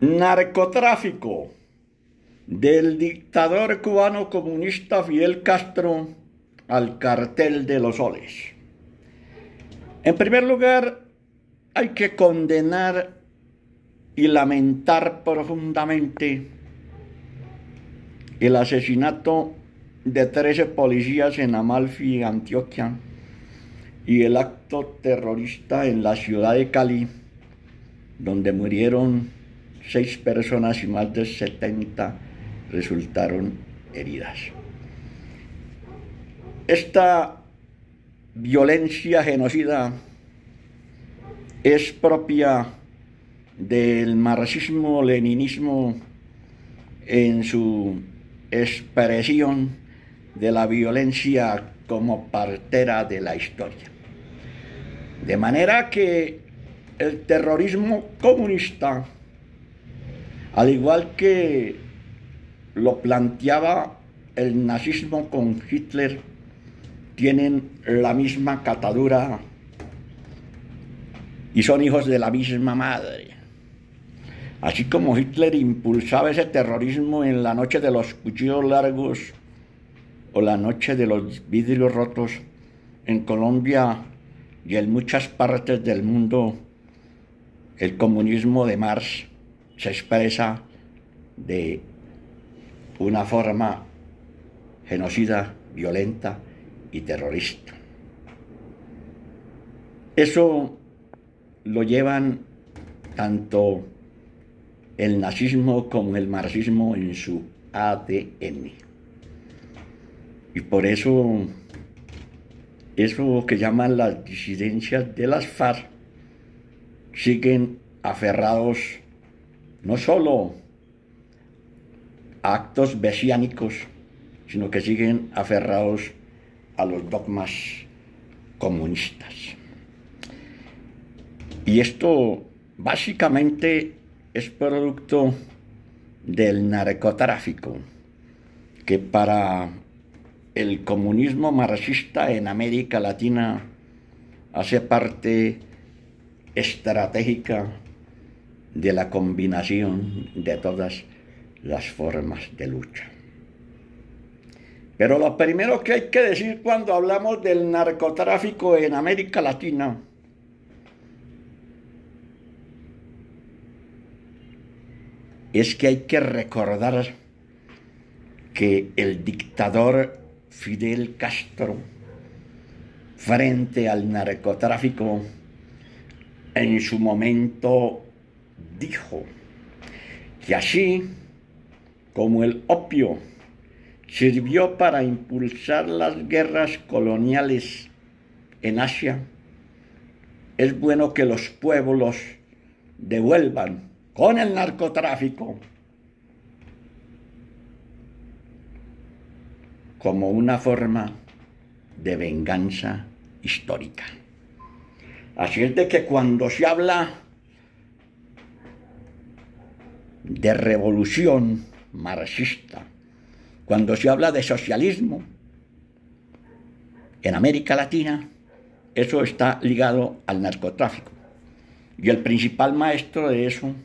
Narcotráfico del dictador cubano comunista Fidel Castro al cartel de los soles. En primer lugar, hay que condenar y lamentar profundamente el asesinato de 13 policías en Amalfi, Antioquia, y el acto terrorista en la ciudad de Cali, donde murieron 6 personas y más de 70 resultaron heridas. Esta violencia genocida es propia del marxismo-leninismo en su expresión de la violencia como partera de la historia. De manera que el terrorismo comunista, al igual que lo planteaba el nazismo con Hitler, tienen la misma catadura y son hijos de la misma madre. Así como Hitler impulsaba ese terrorismo en la noche de los cuchillos largos o la noche de los vidrios rotos, en Colombia y en muchas partes del mundo, el comunismo de Marx se expresa de una forma genocida, violenta y terrorista. Eso lo llevan tanto el nazismo como el marxismo en su ADN. Y por eso que llaman las disidencias de las FARC siguen aferrados no solo a actos mesiánicos, sino que siguen aferrados a los dogmas comunistas. Y esto básicamente es producto del narcotráfico, que para el comunismo marxista en América Latina hace parte estratégica de la combinación de todas las formas de lucha. Pero lo primero que hay que decir cuando hablamos del narcotráfico en América Latina es que hay que recordar que el dictador Fidel Castro, frente al narcotráfico, en su momento dijo que así como el opio sirvió para impulsar las guerras coloniales en Asia, es bueno que los pueblos devuelvan con el narcotráfico como una forma de venganza histórica. Así es de que cuando se habla de revolución marxista, cuando se habla de socialismo en América Latina, eso está ligado al narcotráfico. Y el principal maestro de eso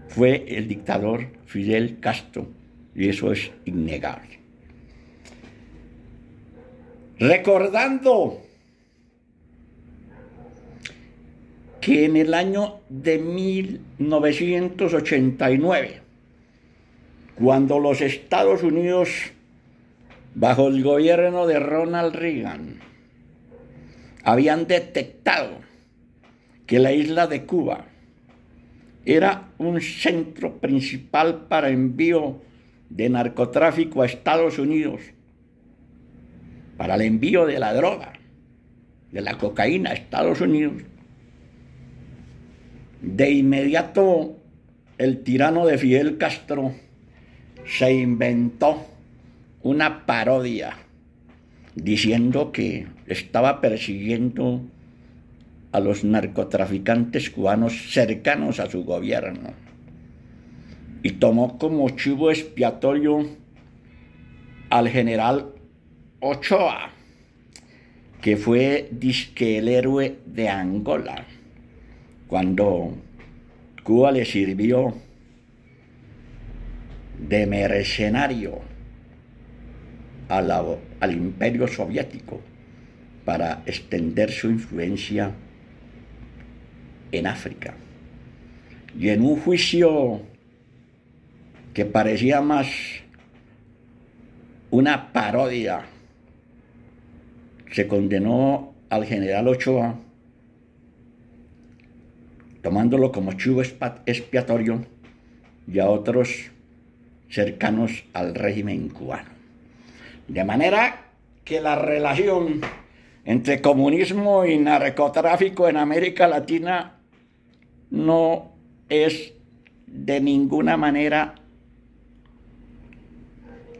fue el dictador Fidel Castro, y eso es innegable. Recordando que en el año de 1989, cuando los Estados Unidos, bajo el gobierno de Ronald Reagan, habían detectado que la isla de Cuba era un centro principal para envío de narcotráfico a Estados Unidos, para el envío de la droga, de la cocaína a Estados Unidos, de inmediato el tirano de Fidel Castro se inventó una parodia diciendo que estaba persiguiendo a los narcotraficantes cubanos cercanos a su gobierno, y tomó como chivo expiatorio al general Ochoa, que fue disque el héroe de Angola, cuando Cuba le sirvió de mercenario al imperio soviético para extender su influencia en África. Y en un juicio que parecía más una parodia, se condenó al general Ochoa, tomándolo como chivo expiatorio, y a otros cercanos al régimen cubano. De manera que la relación entre comunismo y narcotráfico en América Latina no es de ninguna manera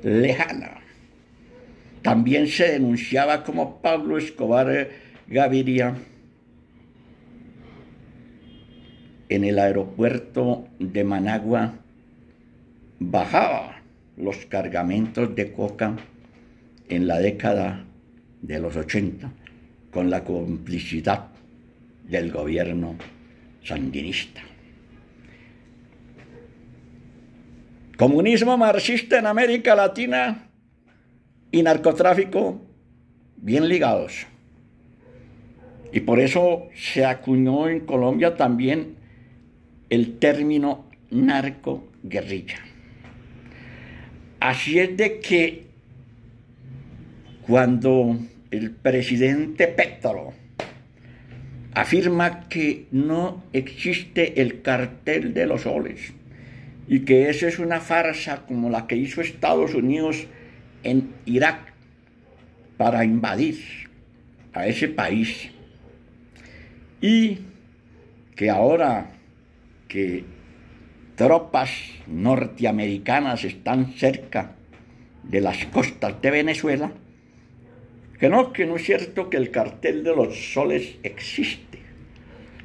lejana. También se denunciaba como Pablo Escobar Gaviria en el aeropuerto de Managua bajaba los cargamentos de coca en la década de los 80 con la complicidad del gobierno sandinista. Comunismo marxista en América Latina y narcotráfico bien ligados. Y por eso se acuñó en Colombia también el término narcoguerrilla. Así es de que cuando el presidente Petro afirma que no existe el cartel de los soles y que esa es una farsa como la que hizo Estados Unidos en Irak para invadir a ese país, y que ahora que tropas norteamericanas están cerca de las costas de Venezuela, que no es cierto que el cartel de los soles existe.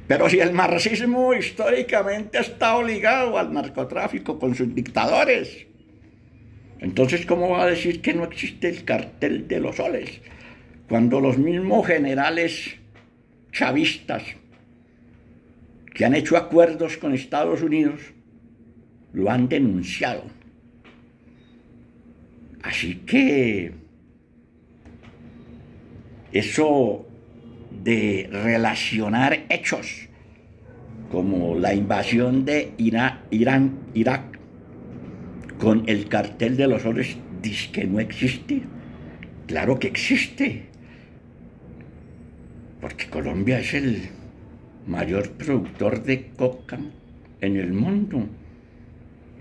Pero si el marxismo históricamente ha estado ligado al narcotráfico con sus dictadores, entonces ¿cómo va a decir que no existe el cartel de los soles? Cuando los mismos generales chavistas que han hecho acuerdos con Estados Unidos lo han denunciado. Así que eso de relacionar hechos como la invasión de Irak con el cartel de los soles, dice que no existe. Claro que existe, porque Colombia es el mayor productor de coca en el mundo,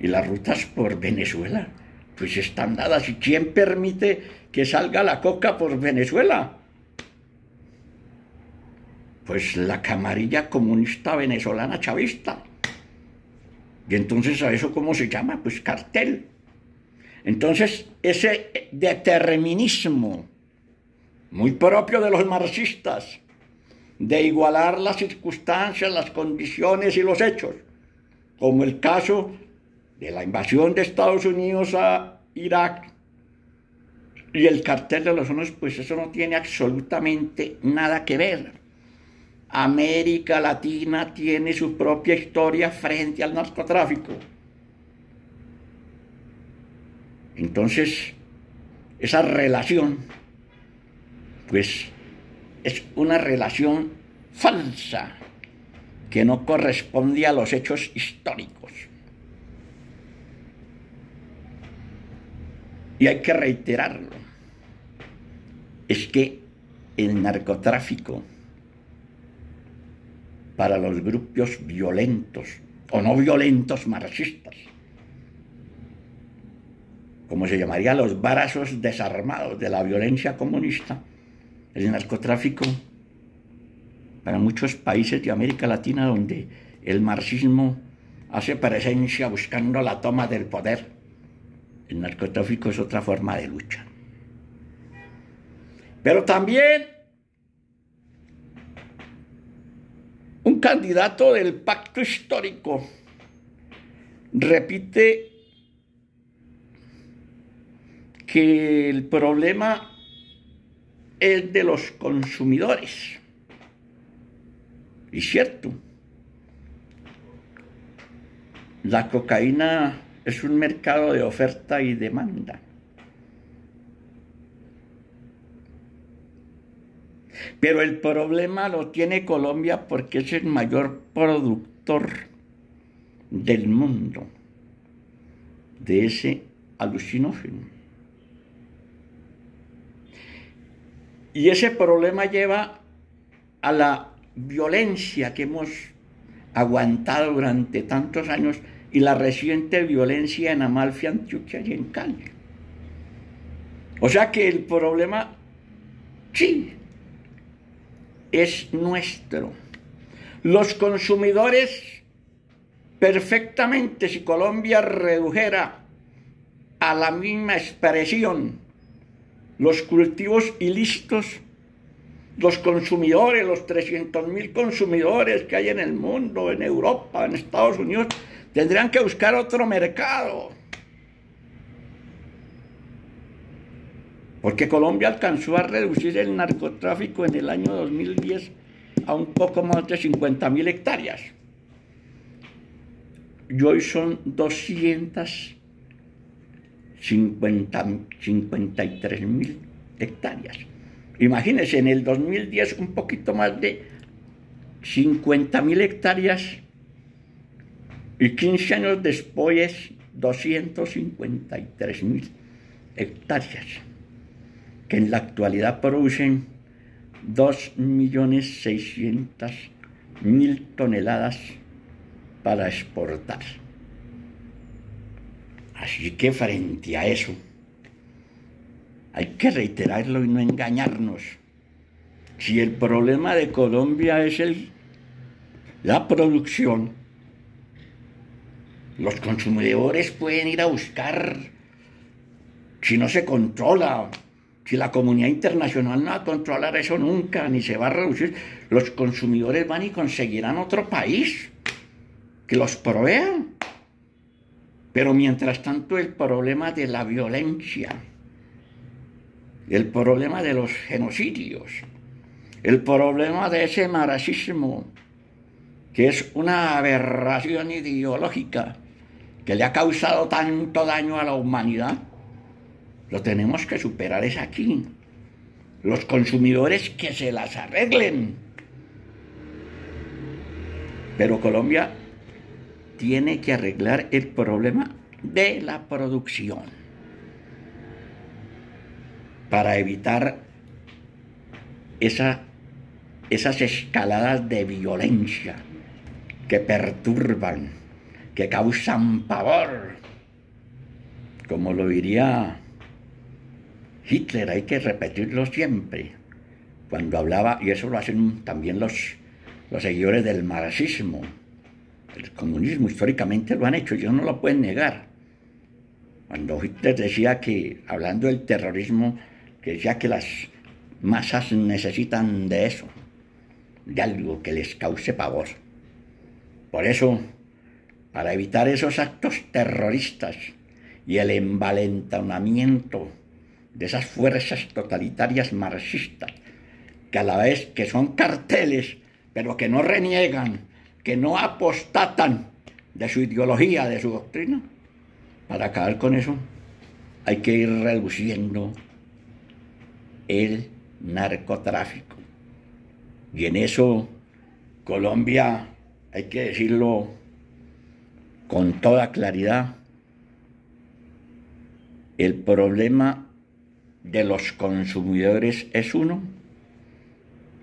y las rutas por Venezuela pues están dadas. ¿Y quién permite que salga la coca por Venezuela? Pues la camarilla comunista venezolana chavista. Y entonces, ¿a eso cómo se llama? Pues cartel. Entonces, ese determinismo muy propio de los marxistas, de igualar las circunstancias, las condiciones y los hechos, como el caso de la invasión de Estados Unidos a Irak y el cartel de los soles, pues eso no tiene absolutamente nada que ver. América Latina tiene su propia historia frente al narcotráfico. Entonces, esa relación, pues, es una relación falsa que no corresponde a los hechos históricos. Y hay que reiterarlo. Es que el narcotráfico, para los grupos violentos o no violentos marxistas, como se llamaría los brazos desarmados de la violencia comunista, el narcotráfico, para muchos países de América Latina donde el marxismo hace presencia buscando la toma del poder, el narcotráfico es otra forma de lucha. Pero también un candidato del pacto histórico repite que el problema es de los consumidores. Y cierto, La cocaína es un mercado de oferta y demanda. Pero el problema lo tiene Colombia porque es el mayor productor del mundo de ese alucinógeno. Y ese problema lleva a la violencia que hemos aguantado durante tantos años y la reciente violencia en Amalfi, Antioquia y en Cali. O sea que el problema, sí, es nuestro. Los consumidores, perfectamente, si Colombia redujera a la misma expresión los cultivos ilícitos, los consumidores, los 300.000 consumidores que hay en el mundo, en Europa, en Estados Unidos, tendrían que buscar otro mercado. Porque Colombia alcanzó a reducir el narcotráfico en el año 2010 a un poco más de 50.000 hectáreas. Y hoy son 253.000 hectáreas. Imagínense, en el 2010 un poquito más de 50.000 hectáreas y 15 años después 253.000 hectáreas, que en la actualidad producen 2.600.000 toneladas para exportar. Así que frente a eso, hay que reiterarlo y no engañarnos. Si el problema de Colombia es la producción, los consumidores pueden ir a buscar, si no se controla, si la comunidad internacional no va a controlar eso nunca, ni se va a reducir, los consumidores van y conseguirán otro país que los provea. Pero mientras tanto el problema de la violencia, el problema de los genocidios, el problema de ese marxismo, que es una aberración ideológica que le ha causado tanto daño a la humanidad, lo tenemos que superar es aquí. Los consumidores que se las arreglen. Pero Colombia tiene que arreglar el problema de la producción para evitar esas escaladas de violencia que perturban, que causan pavor. Como lo diría Hitler, hay que repetirlo siempre, cuando hablaba, y eso lo hacen también los seguidores del marxismo, el comunismo, históricamente lo han hecho, ellos no lo pueden negar. Cuando Hitler decía que, hablando del terrorismo, que decía que las masas necesitan de eso, de algo que les cause pavor. Por eso, para evitar esos actos terroristas y el envalentonamiento de esas fuerzas totalitarias marxistas, que a la vez que son carteles, pero que no reniegan, que no apostatan de su ideología, de su doctrina, para acabar con eso hay que ir reduciendo el narcotráfico. Y en eso Colombia, hay que decirlo con toda claridad, el problema de los consumidores es uno,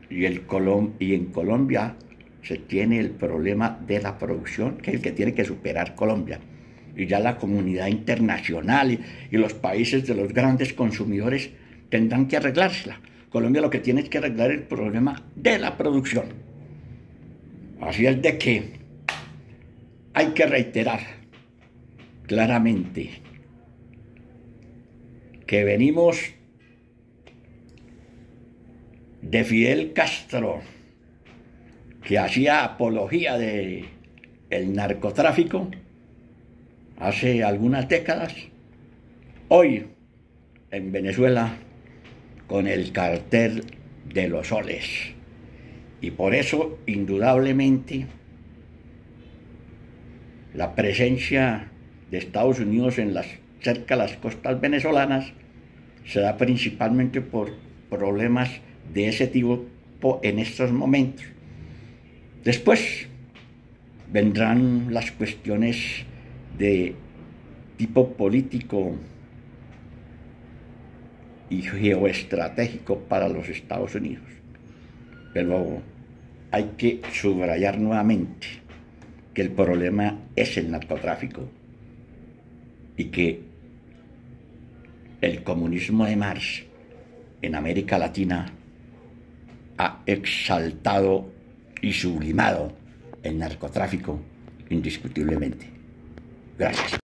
y en Colombia se tiene el problema de la producción, que es el que tiene que superar Colombia. Y ya la comunidad internacional y los países de los grandes consumidores tendrán que arreglársela. Colombia lo que tiene es que arreglar el problema de la producción. Así es de que hay que reiterar claramente que venimos de Fidel Castro, que hacía apología del narcotráfico hace algunas décadas, hoy en Venezuela con el cartel de los soles. Y por eso, indudablemente, la presencia de Estados Unidos cerca de las costas venezolanas se da principalmente por problemas de ese tipo en estos momentos. Después vendrán las cuestiones de tipo político y geoestratégico para los Estados Unidos. Pero hay que subrayar nuevamente que el problema es el narcotráfico y que el comunismo de Marx en América Latina ha exaltado y sublimado el narcotráfico indiscutiblemente. Gracias.